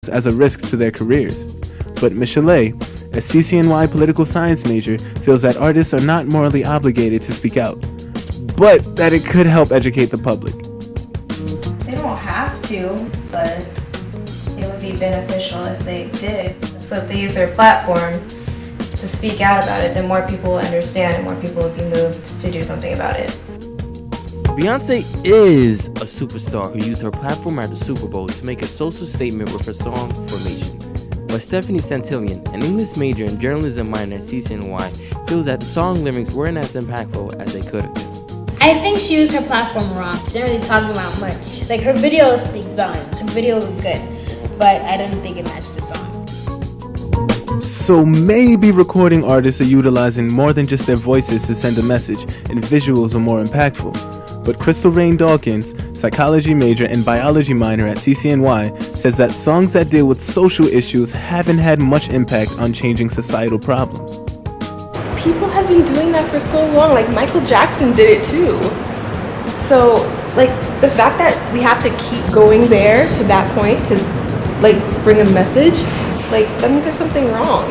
artists as a risk to their careers. But Michelet, a CCNY political science major, feels that artists are not morally obligated to speak out, but that it could help educate the public. They don't have to, but it would be beneficial if they did. So if they use their platform to speak out about it, then more people will understand and more people will be moved to do something about it. Beyonce is a superstar who used her platform at the Super Bowl to make a social statement with her song Formation. But Stephanie Santillan, an English major and journalism minor at CCNY, feels that the song lyrics weren't as impactful as they could have been. I think she used her platform wrong. She didn't really talk about much. Like, her video speaks volumes. Her video was good, but I didn't think it matched the song. So maybe recording artists are utilizing more than just their voices to send a message, and visuals are more impactful. But Crystal Rain Dawkins, psychology major and biology minor at CCNY, says that songs that deal with social issues haven't had much impact on changing societal problems. People have been doing that for so long. Like, Michael Jackson did it too. So, like, the fact that we have to keep going there to that point to, like, bring a message, like, that means there's something wrong.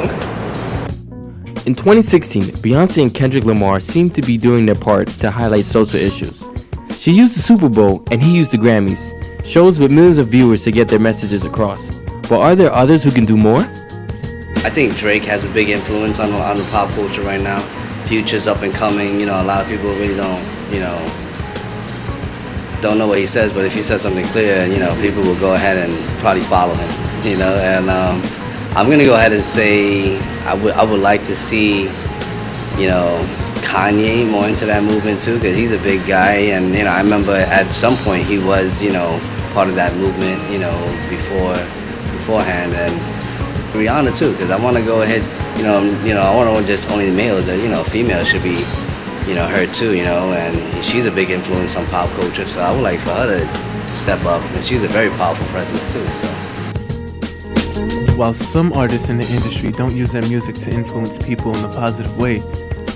In 2016, Beyonce and Kendrick Lamar seemed to be doing their part to highlight social issues. She used the Super Bowl and he used the Grammys, shows with millions of viewers to get their messages across. But are there others who can do more? I think Drake has a big influence on the pop culture right now. Future's up and coming. A lot of people really don't know what he says, but if he says something clear, people will go ahead and probably follow him. And I'm gonna go ahead and say I would like to see, Kanye more into that movement too, because he's a big guy, and I remember at some point he was, part of that movement, beforehand, and Rihanna too, because I want to go ahead, I want to just only the males, that females should be, her too, and she's a big influence on pop culture, so I would like for her to step up, and she's a very powerful presence too. So. While some artists in the industry don't use their music to influence people in a positive way,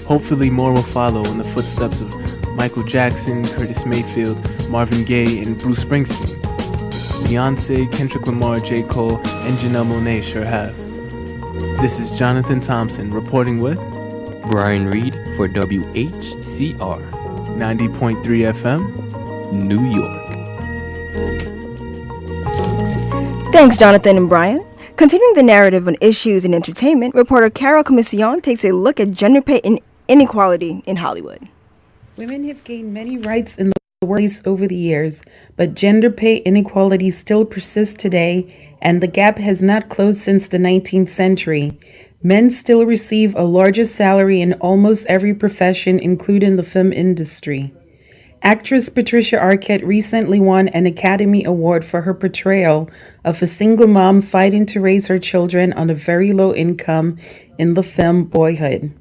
hopefully more will follow in the footsteps of Michael Jackson, Curtis Mayfield, Marvin Gaye, and Bruce Springsteen. Beyonce, Kendrick Lamar, J. Cole, and Janelle Monáe sure have. This is Jonathan Thompson reporting with Brian Reed for WHCR 90.3 FM, New York. Thanks, Jonathan and Brian. Continuing the narrative on issues in entertainment, reporter Carol Commission takes a look at gender pay inequality in Hollywood. Women have gained many rights in the workplace over the years, but gender pay inequality still persists today, and the gap has not closed since the 19th century. Men still receive a larger salary in almost every profession, including the film industry. Actress Patricia Arquette recently won an Academy Award for her portrayal of a single mom fighting to raise her children on a very low income in the film Boyhood.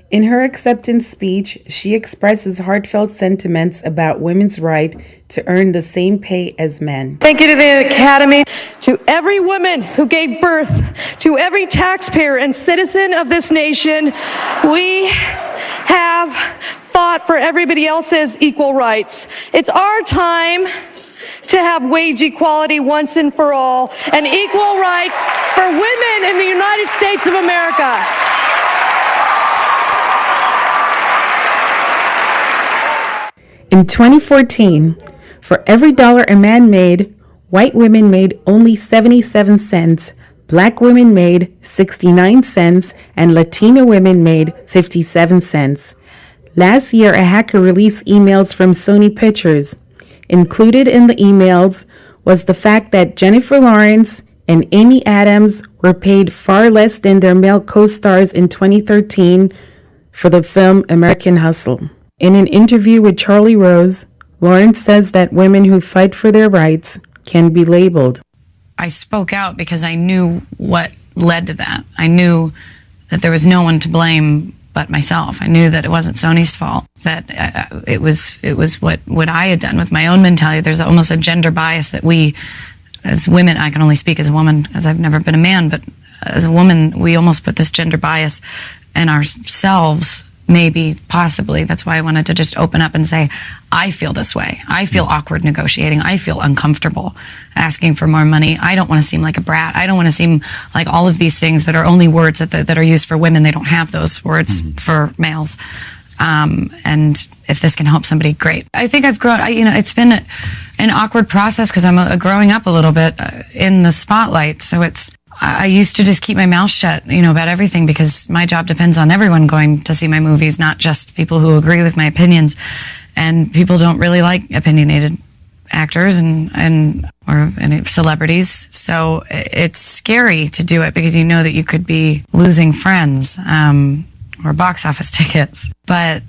In her acceptance speech, she expresses heartfelt sentiments about women's right to earn the same pay as men. Thank you to the Academy, to every woman who gave birth, to every taxpayer and citizen of this nation. We have fought for everybody else's equal rights. It's our time to have wage equality once and for all, and equal rights for women in the United States of America. In 2014, for every dollar a man made, white women made only 77 cents, black women made 69 cents, and Latina women made 57 cents. Last year, a hacker released emails from Sony Pictures. Included in the emails was the fact that Jennifer Lawrence and Amy Adams were paid far less than their male co-stars in 2013 for the film American Hustle. In an interview with Charlie Rose, Lawrence says that women who fight for their rights can be labeled. I spoke out because I knew what led to that. I knew that there was no one to blame but myself. I knew that it wasn't Sony's fault, that it was what I had done with my own mentality. There's almost a gender bias that we, as women, I can only speak as a woman, as I've never been a man, but as a woman, we almost put this gender bias in ourselves maybe, possibly. That's why I wanted to just open up and say, I feel this way. I feel awkward negotiating. I feel uncomfortable asking for more money. I don't want to seem like a brat. I don't want to seem like all of these things that are only words that are used for women. They don't have those words for males. And if this can help somebody, great. I think I've grown, it's been an awkward process because I'm growing up a little bit in the spotlight. So I used to just keep my mouth shut, about everything because my job depends on everyone going to see my movies, not just people who agree with my opinions. And people don't really like opinionated actors and celebrities. So it's scary to do it because you know that you could be losing friends, or box office tickets. But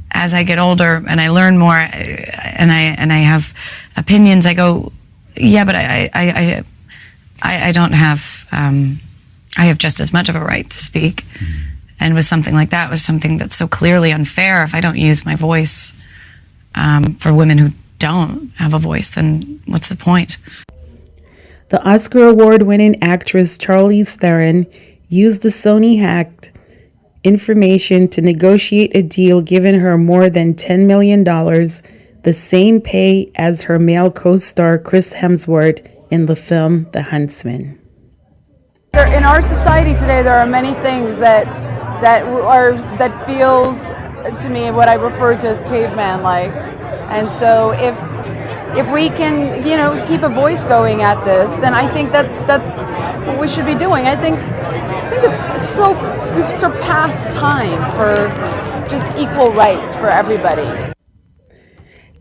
as I get older and I learn more and I have opinions, I go, yeah, but I don't have, I have just as much of a right to speak. And with something like that, was something that's so clearly unfair, if I don't use my voice for women who don't have a voice, then what's the point? The Oscar award-winning actress Charlize Theron used the Sony hacked information to negotiate a deal giving her more than $10 million, the same pay as her male co-star Chris Hemsworth in the film The Huntsman. In our society today, there are many things that feels to me what I refer to as caveman-like, and so if we can, keep a voice going at this, then I think that's what we should be doing. I think it's so we've surpassed time for just equal rights for everybody.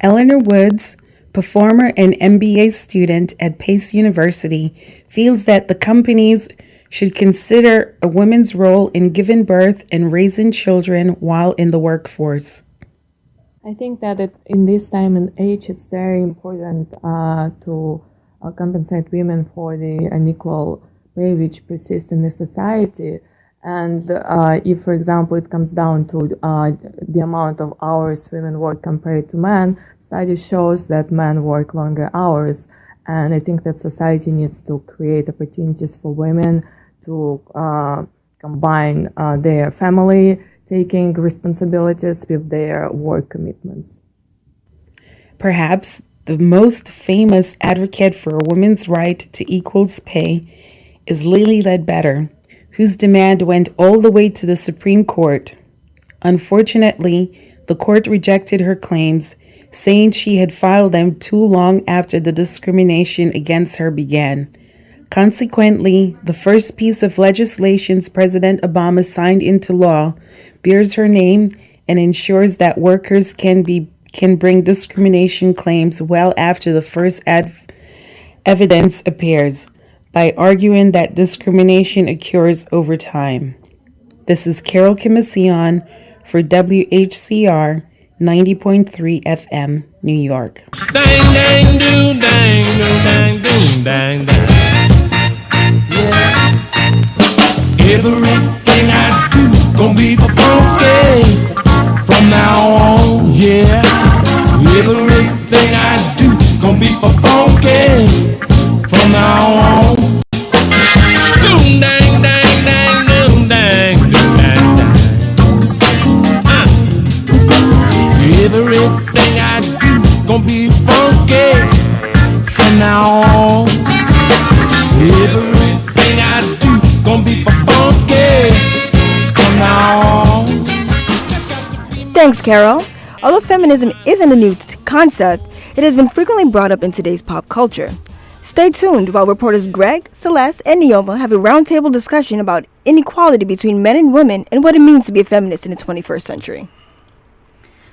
Eleanor Woods, performer and MBA student at Pace University, feels that the companies should consider a woman's role in giving birth and raising children while in the workforce. I think that in this time and age, it's very important to compensate women for the unequal pay which persists in the society. And if, for example, it comes down to the amount of hours women work compared to men, study shows that men work longer hours. And I think that society needs to create opportunities for women to combine their family taking responsibilities with their work commitments. Perhaps the most famous advocate for a woman's right to equal pay is Lilly Ledbetter, whose demand went all the way to the Supreme Court. Unfortunately, the court rejected her claims, saying she had filed them too long after the discrimination against her began. Consequently, the first piece of legislation President Obama signed into law bears her name and ensures that workers can bring discrimination claims well after the first evidence appears, by arguing that discrimination occurs over time. This is Carol Kimasion for WHCR 90.3 FM, New York. Dang, dang, do, dang, do, dang, do, dang, dang. Yeah. Everything I do gonna be funky from now on. Yeah. Everything I do gonna be funky from now on. Doom, dang, dang, dang, doom, dang, doom, dang, dang. Everything I do gonna be funky from now on. Everything I do gonna be funky from now on. Thanks, Carol. Although feminism isn't a new concept, it has been frequently brought up in today's pop culture. Stay tuned while reporters Greg, Celeste, and Neoma have a roundtable discussion about inequality between men and women and what it means to be a feminist in the 21st century.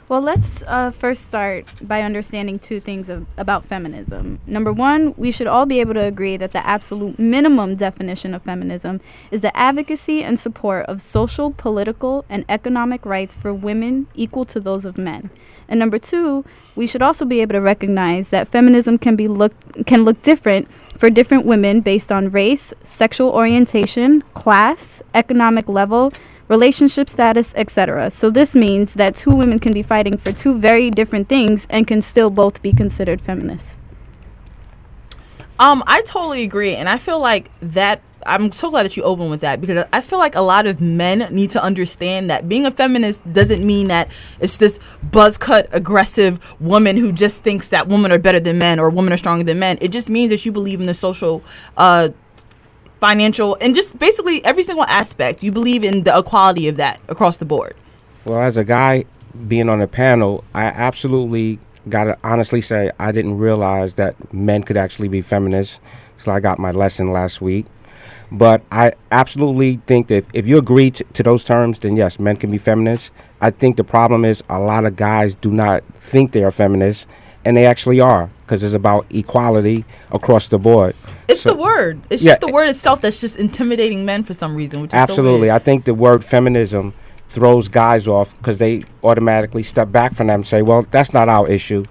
Well, let's first start by understanding two things about feminism. Number one, we should all be able to agree that the absolute minimum definition of feminism is the advocacy and support of social, political, and economic rights for women equal to those of men. And number two, we should also be able to recognize that feminism can look different for different women based on race, sexual orientation, class, economic level, relationship status, etc. So this means that two women can be fighting for two very different things and can still both be considered feminists. I totally agree, and I feel like that I'm so glad that you open with that, because I feel like a lot of men need to understand that being a feminist doesn't mean that it's this buzz cut, aggressive woman who just thinks that women are better than men or women are stronger than men. It just means that you believe in the social, financial, and just basically every single aspect. You believe in the equality of that across the board. Well, as a guy being on the panel, I absolutely gotta honestly say I didn't realize that men could actually be feminists. So I got my lesson last week. But I absolutely think that if you agree to those terms, then yes, men can be feminists. I think the problem is a lot of guys do not think they are feminists, and they actually are, because it's about equality across the board. It's the word. It's just the word itself that's just intimidating men for some reason, which is absolutely. so weird. I think the word feminism throws guys off because they automatically step back from that and say, well, that's not our issue.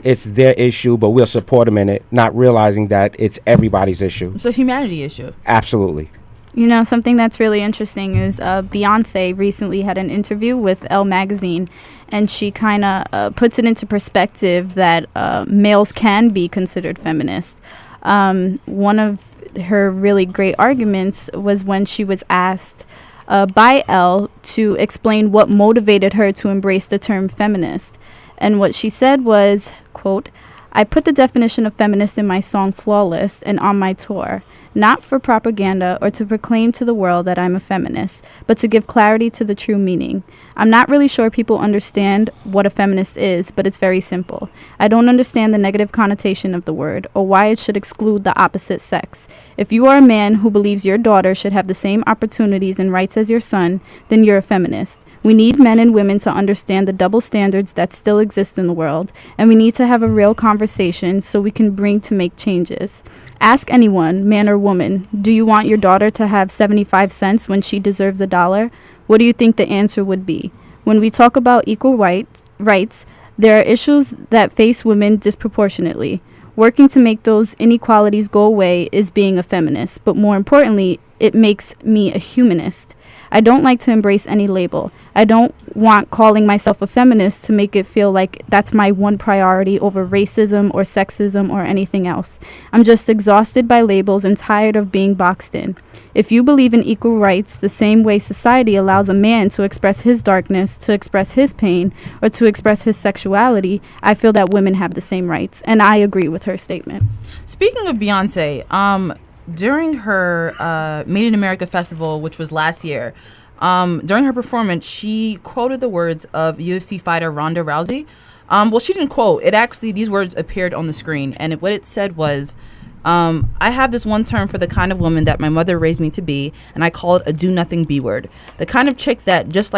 It's their issue, but we'll support them in it, not realizing that it's everybody's issue. It's a humanity issue. Absolutely. You know, something that's really interesting is Beyonce recently had an interview with Elle magazine, and she kind of puts it into perspective that males can be considered feminists. One of her really great arguments was when she was asked by Elle to explain what motivated her to embrace the term feminist. And what she said was, quote, "I put the definition of feminist in my song Flawless and on my tour, not for propaganda or to proclaim to the world that I'm a feminist, but to give clarity to the true meaning. I'm not really sure people understand what a feminist is, but it's very simple. I don't understand the negative connotation of the word or why it should exclude the opposite sex. If you are a man who believes your daughter should have the same opportunities and rights as your son, then you're a feminist. We need men and women to understand the double standards that still exist in the world, and we need to have a real conversation so we can bring to make changes. Ask anyone, man or woman, do you want your daughter to have 75 cents when she deserves $1? What do you think the answer would be? When we talk about equal rights, there are issues that face women disproportionately. Working to make those inequalities go away is being a feminist, but more importantly, it makes me a humanist. I don't like to embrace any label. I don't want calling myself a feminist to make it feel like that's my one priority over racism or sexism or anything else. I'm just exhausted by labels and tired of being boxed in. If you believe in equal rights the same way society allows a man to express his darkness, to express his pain, or to express his sexuality, I feel that women have the same rights. And I agree with her statement. Speaking of Beyonce, during her Made in America festival, which was last year, during her performance, she quoted the words of UFC fighter Ronda Rousey. Well, she didn't quote. It actually, these words appeared on the screen, and what it said was, I have this one term for the kind of woman that my mother raised me to be, and I call it a do-nothing B-word. The kind of chick that just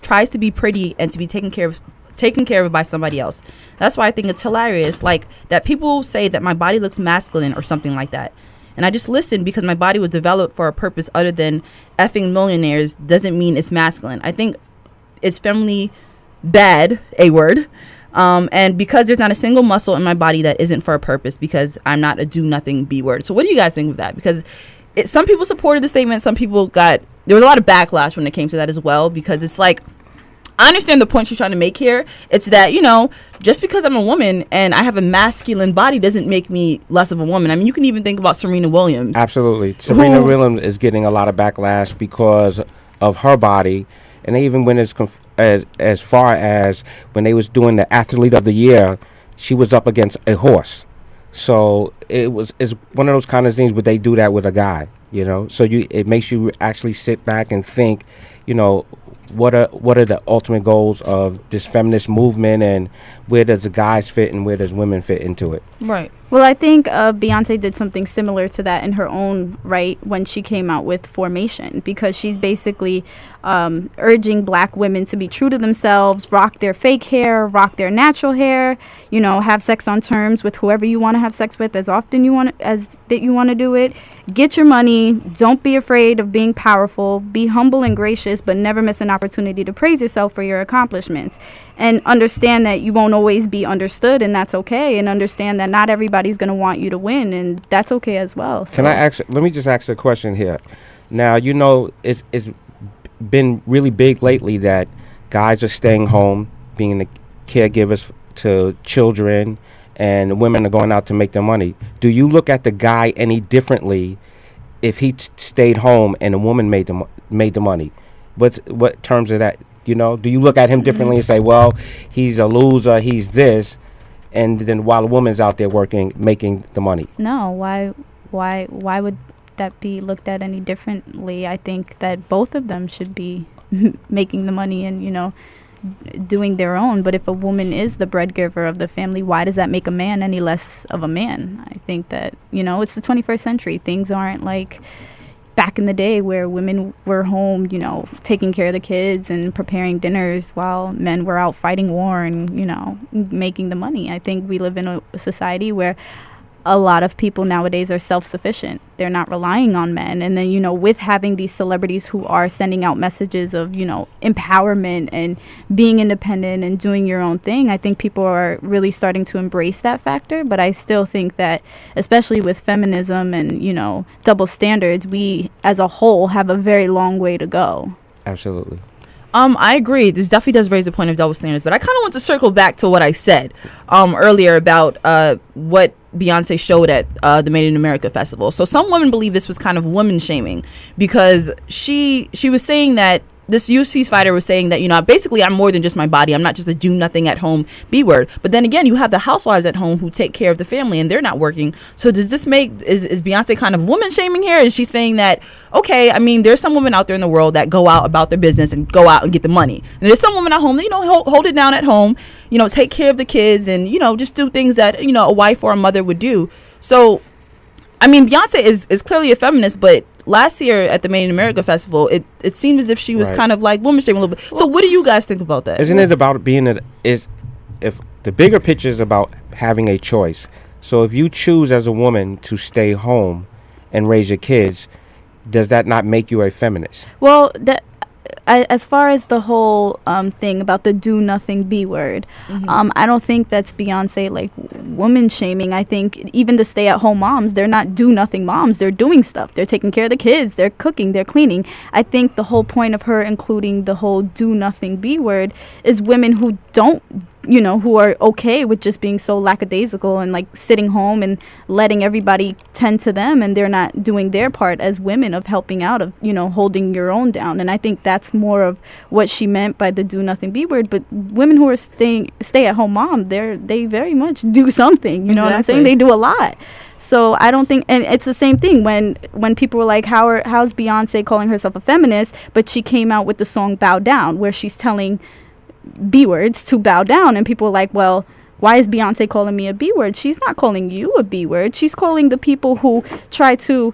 tries to be pretty and to be taken care of by somebody else. That's why I think it's hilarious, like, that people say that my body looks masculine or something like that. And I just listen because my body was developed for a purpose other than effing millionaires doesn't mean it's masculine. I think it's feminine bad, a word. And because there's not a single muscle in my body that isn't for a purpose, because I'm not a do-nothing B-word. So what do you guys think of that? Because some people supported the statement, there was a lot of backlash when it came to that as well, because it's like, I understand the point she's trying to make here. It's that, just because I'm a woman and I have a masculine body doesn't make me less of a woman. I mean, you can even think about Serena Williams. Absolutely. Serena Williams is getting a lot of backlash because of her body. And they even went as far as when they was doing the Athlete of the Year, she was up against a horse. So it's one of those kind of things where they do that with a guy, So it makes you actually sit back and think, what are the ultimate goals of this feminist movement, and where does the guys fit and where does women fit into it? Right. Well, I think Beyonce did something similar to that in her own right when she came out with Formation, because she's basically urging black women to be true to themselves, rock their fake hair, rock their natural hair, have sex on terms with whoever you want to have sex with as often you want to do it. Get your money. Don't be afraid of being powerful. Be humble and gracious, but never miss an opportunity to praise yourself for your accomplishments. And understand that you won't always be understood, and that's okay. And understand that not everybody's going to want you to win, and that's okay as well. So. Let me just ask a question here. Now, it's been really big lately that guys are staying home, being the caregivers to children, and women are going out to make their money. Do you look at the guy any differently if he stayed home and a woman made the money? What terms of that? You know, do you look at him differently and say, well, he's a loser, he's this, and then while a woman's out there working, making the money? No, why would that be looked at any differently? I think that both of them should be making the money and, you know, doing their own. But if a woman is the bread giver of the family, why does that make a man any less of a man? I think that, you know, it's the 21st century. Things aren't like back in the day where women were home, you know, taking care of the kids and preparing dinners while men were out fighting war and, you know, making the money. I think we live in a society where a lot of people nowadays are self-sufficient. They're not relying on men. And then, you know, with having these celebrities who are sending out messages of, you know, empowerment and being independent and doing your own thing, I think people are really starting to embrace that factor. But I still think that, especially with feminism and, you know, double standards, we as a whole have a very long way to go. Absolutely. I agree. This definitely does raise the point of double standards, but I kind of want to circle back to what I said earlier about what Beyonce showed at the Made in America festival. So some women believe this was kind of woman shaming because she was saying that this UFC fighter was saying that, you know, basically I'm more than just my body. I'm not just a do nothing at home B word. But then again, you have the housewives at home who take care of the family and they're not working. So does this make, is Beyonce kind of woman shaming here? Is she saying that, okay, I mean, there's some women out there in the world that go out about their business and go out and get the money. And there's some women at home that, you know, hold it down at home, you know, take care of the kids and, you know, just do things that, you know, a wife or a mother would do. So, I mean, Beyonce is clearly a feminist, but last year at the Made in America festival, it seemed as if she was kind of like woman shaming a little bit. So what do you guys think about that? Isn't it about being if the bigger picture is about having a choice? So if you choose as a woman to stay home and raise your kids, does that not make you a feminist? Well, as far as the whole thing about the do nothing B word, I don't think that's Beyonce like woman shaming. I think even the stay at home moms, they're not do nothing moms. They're doing stuff. They're taking care of the kids. They're cooking. They're cleaning. I think the whole point of her including the whole do nothing B word is women who don't, you know, who are okay with just being so lackadaisical and like sitting home and letting everybody tend to them, and they're not doing their part as women of helping out, of, you know, holding your own down. And I think that's more of what she meant by the do nothing B word. But women who are stay at home mom, they very much do something, you know what I'm saying? They do a lot. So I don't think, and it's the same thing when people were like, how's Beyonce calling herself a feminist, but she came out with the song Bow Down, where she's telling B words to bow down, and people are like, well, why is Beyonce calling me a B word? She's not calling you a B word. She's calling the people who try to,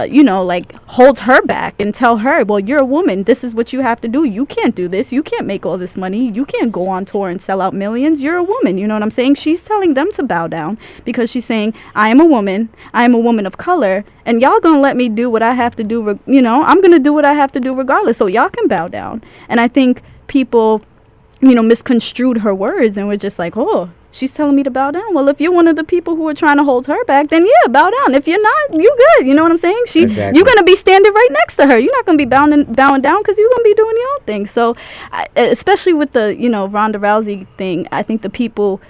you know, like hold her back and tell her, well, you're a woman. This is what you have to do. You can't do this. You can't make all this money. You can't go on tour and sell out millions. You're a woman. You know what I'm saying? She's telling them to bow down because she's saying, I am a woman. I am a woman of color. And y'all gonna let me do what I have to do. You know, I'm gonna do what I have to do regardless. So y'all can bow down. And I think people, you know, misconstrued her words and were just like, oh, she's telling me to bow down. Well, if you're one of the people who are trying to hold her back, then yeah, bow down. If you're not, you good. You know what I'm saying? You're going to be standing right next to her. You're not going to be bowing down because you're going to be doing your own thing. So especially with the, you know, Ronda Rousey thing, I think the people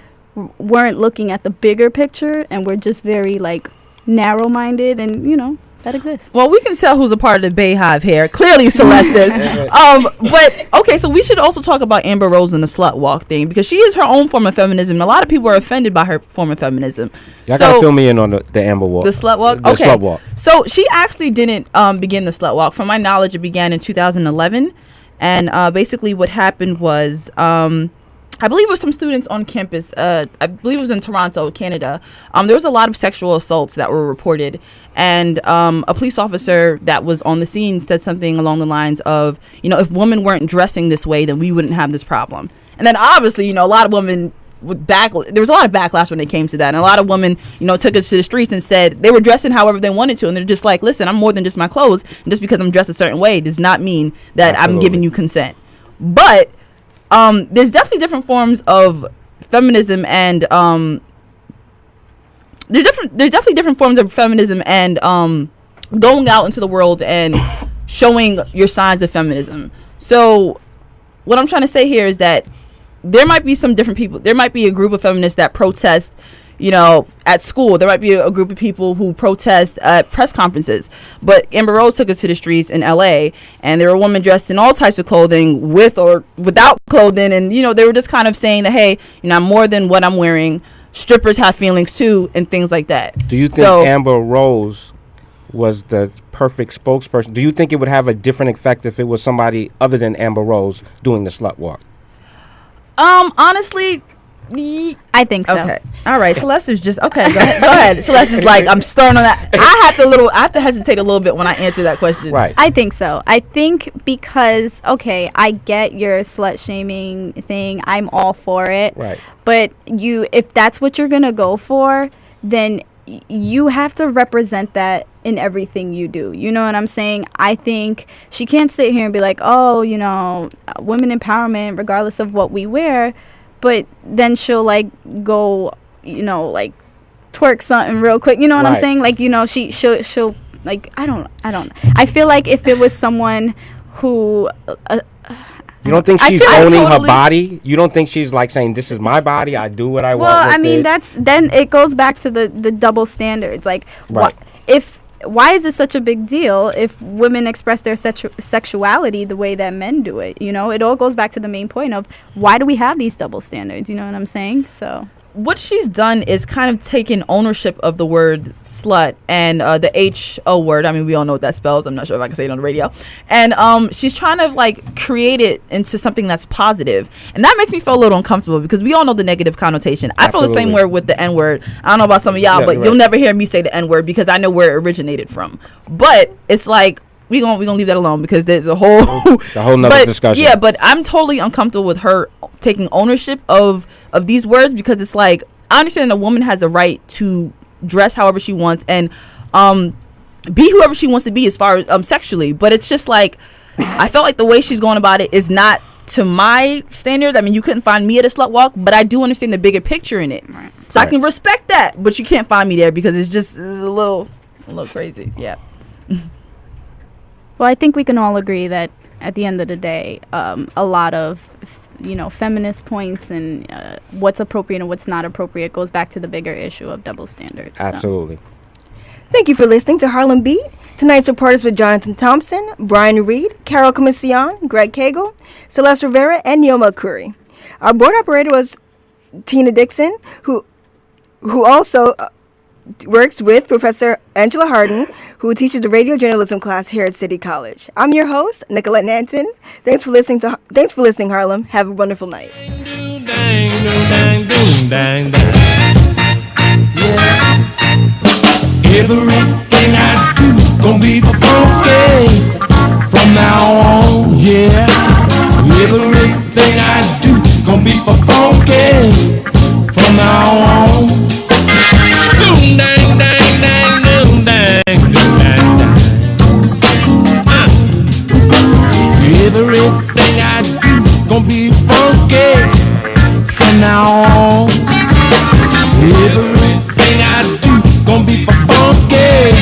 weren't looking at the bigger picture and were just very like narrow-minded, and, you know, that exists. Well, we can tell who's a part of the Bayhive here. Clearly, Celeste is. But okay, so we should also talk about Amber Rose and the slut walk thing, because she is her own form of feminism. A lot of people are offended by her form of feminism. Y'all gotta fill me in on the Amber walk. The slut walk. The slut walk. So she actually didn't begin the slut walk. From my knowledge, it began in 2011, and basically what happened was, I believe it was some students on campus. I believe it was in Toronto, Canada. There was a lot of sexual assaults that were reported. And a police officer that was on the scene said something along the lines of, you know, if women weren't dressing this way, then we wouldn't have this problem. And then obviously, you know, a lot of women there was a lot of backlash when it came to that. And a lot of women, you know, took us to the streets and said they were dressing however they wanted to. And they're just like, listen, I'm more than just my clothes. And just because I'm dressed a certain way does not mean that I'm giving you consent. But there's definitely different forms of feminism, and there's definitely different forms of feminism and going out into the world and showing your signs of feminism. So what I'm trying to say here is that there might be some different people. There might be a group of feminists that protest, at school. There might be a group of people who protest at press conferences. But Amber Rose took us to the streets in LA, and there were women dressed in all types of clothing, with or without clothing, and they were just kind of saying that, hey, I'm more than what I'm wearing. Strippers have feelings too, and things like that. Do you think Amber Rose was the perfect spokesperson? Do you think it would have a different effect if it was somebody other than Amber Rose doing the slut walk? Honestly, I think so. Okay. All right. Celeste is just okay. Go ahead. Celeste is like, I'm stern on that. I have to hesitate a little bit when I answer that question. Right. I think so. I think because I get your slut shaming thing. I'm all for it. Right. But if that's what you're gonna go for, then you have to represent that in everything you do. You know what I'm saying? I think she can't sit here and be like, oh, women empowerment regardless of what we wear, but then she'll go, twerk something real quick. You know what I'm saying? She'll I feel like if it was someone who you don't think she's owning her body? You don't think she's saying, this is my body, I do what I want with it? Then it goes back to the double standards. Why is it such a big deal if women express their sexuality the way that men do it? It all goes back to the main point of why do we have these double standards? You know what I'm saying? So what she's done is kind of taken ownership of the word slut and the H-O word. I mean, we all know what that spells. I'm not sure if I can say it on the radio. And she's trying to create it into something that's positive. And that makes me feel a little uncomfortable because we all know the negative connotation. I feel the same way with the N-word. I don't know about some of y'all, but you'll never hear me say the N-word because I know where it originated from. But it's we gonna leave that alone because there's a whole nother discussion. Yeah, but I'm totally uncomfortable with her taking ownership of these words because it's I understand a woman has a right to dress however she wants and be whoever she wants to be as far as sexually, but it's just I felt like the way she's going about it is not to my standards. I mean, you couldn't find me at a slut walk, but I do understand the bigger picture in it. Right. So I can respect that, but you can't find me there because it's a little crazy. Yeah. Well, I think we can all agree that at the end of the day, a lot of, feminist points and what's appropriate and what's not appropriate goes back to the bigger issue of double standards. Absolutely. So. Thank you for listening to Harlem Beat. Tonight's reporters were Jonathan Thompson, Brian Reed, Carol Commission, Greg Cagle, Celeste Rivera, and Neoma Curry. Our board operator was Tina Dixon, who also works with Professor Angela Harden, who teaches the radio journalism class here at City College. I'm your host, Nicolette Nanton. Thanks for listening, Harlem. Have a wonderful night. Everything I do gonna be funky from now on, yeah. Everything I do gonna be funky from now on. Doom dang dang dang doom dang doom dang dang. Everything I do gonna be funky from now on. Everything I do gonna be funky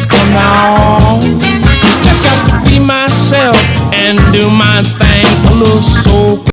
from now on. Just got to be myself and do my thing a little soul.